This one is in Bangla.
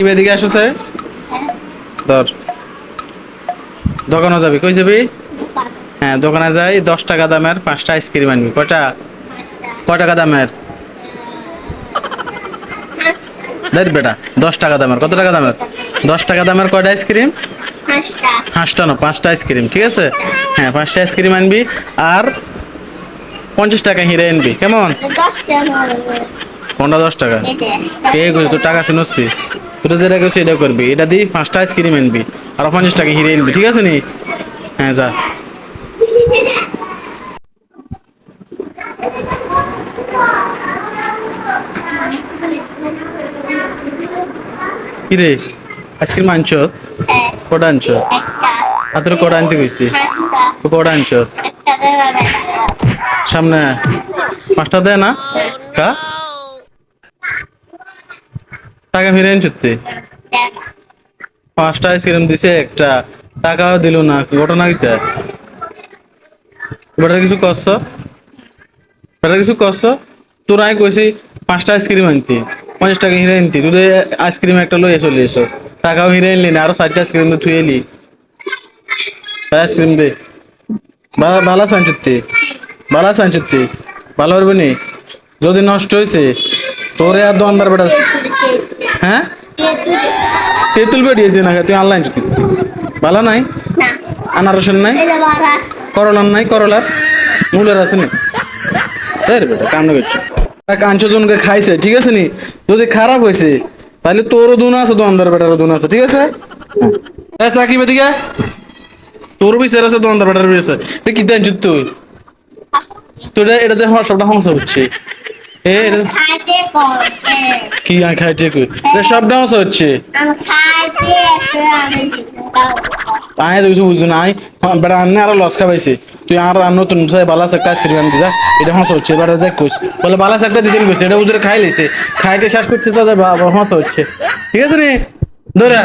এদিকে আসো স্যার। ধর, দোকানে যাবি, কই যাবি? হ্যাঁ, দোকানে যাই, 10 টাকা দামের 5টা আইসক্রিম আনবি। কয়টা? কয় টাকা দামের? দেখ বেটা, 10 টাকা দামের। কত টাকা দামের? 10 টাকা দামের কয়টা আইসক্রিম? 5টা না, 5টা আইসক্রিম, ঠিক আছে? হ্যাঁ, 5টা আইসক্রিম আনবি। আর 50 টাকা হিরে আনবি, কেমন? কোনটা 10 টাকা? কে কইছে তোর টাকা চিনছি? তোরা যেটা করছিস এটা করবি, এটা দিয়ে 5টা আইসক্রিম আনবি আর 50 টাকা হিরে আনবি, ঠিক আছে নি? হ্যাঁ, যা। কিরে, আইসক্রিম আনছো? কটা আনছো? হাতের কটা আনতে কইছি? তো কটা আনছো? সামনে 5টা দেয় না? কা টাকা ফিরে আনছো তুই? 5টা আইসক্রিম দিছে, একটা টাকাও দিল না, কি ঘটনা কিটা? এবার কিছু করছ? এবার কিছু করছ? তোর আয় কইছি 5টা আইসক্রিম আনতি, 50 টাকা হিরে আনতি, তুই আইসক্রিম একটা লইয়া চলে এসো, টাকাও হিরে আনলি না, আরো 4টা আইসক্রিম থুয়ে এলি। আইসক্রিম দে। বালা সানচুত্তি, বালা সানচুত্তি, ভালো পারবে নি? যদি নষ্ট হয়েছে তোরে আর দোকানদার বেটা। হ্যাঁ, তেঁতুল বেরিয়ে দিয়ে না, তুই অনলাইন চুক্তি বালা নাই? আনারসের নাই? করলার নাই? করলার মূলের আছে নি? তাই রে বেটা, কামনা করছো। কাঞ্চো জনকে খাইছে, ঠিক আছে নি? যদি খারাপ হয়েছে তাহলে তোরও দুন আছে, দোকানদার বেটারও দুন আছে, ঠিক আছে? হ্যাঁ, সাকিব এদিকে। তোর বিচার আছে, দোকানদার বেটার বিচার। তুই কি জানছিস তুই? তোর এটাতে সবটা সমস্যা হচ্ছে। কি আর খাইতে কই? সব সমস্যা হচ্ছে। আয় তুই কিছু বুঝু না, বেটা আন্নে আরো লস খাবাইছে। তুই আর নতুন বালাস একটা সিরিয়ান দিযা, এটা সমস্যা হচ্ছে। এবার যাই কোচ বলে বালাস একটা দিতেন কইছে, এটা উজরে খাই লাইছে, খাইতে শেষ করতে তাদের সমস্যা হচ্ছে, ঠিক আছে নি? ধরে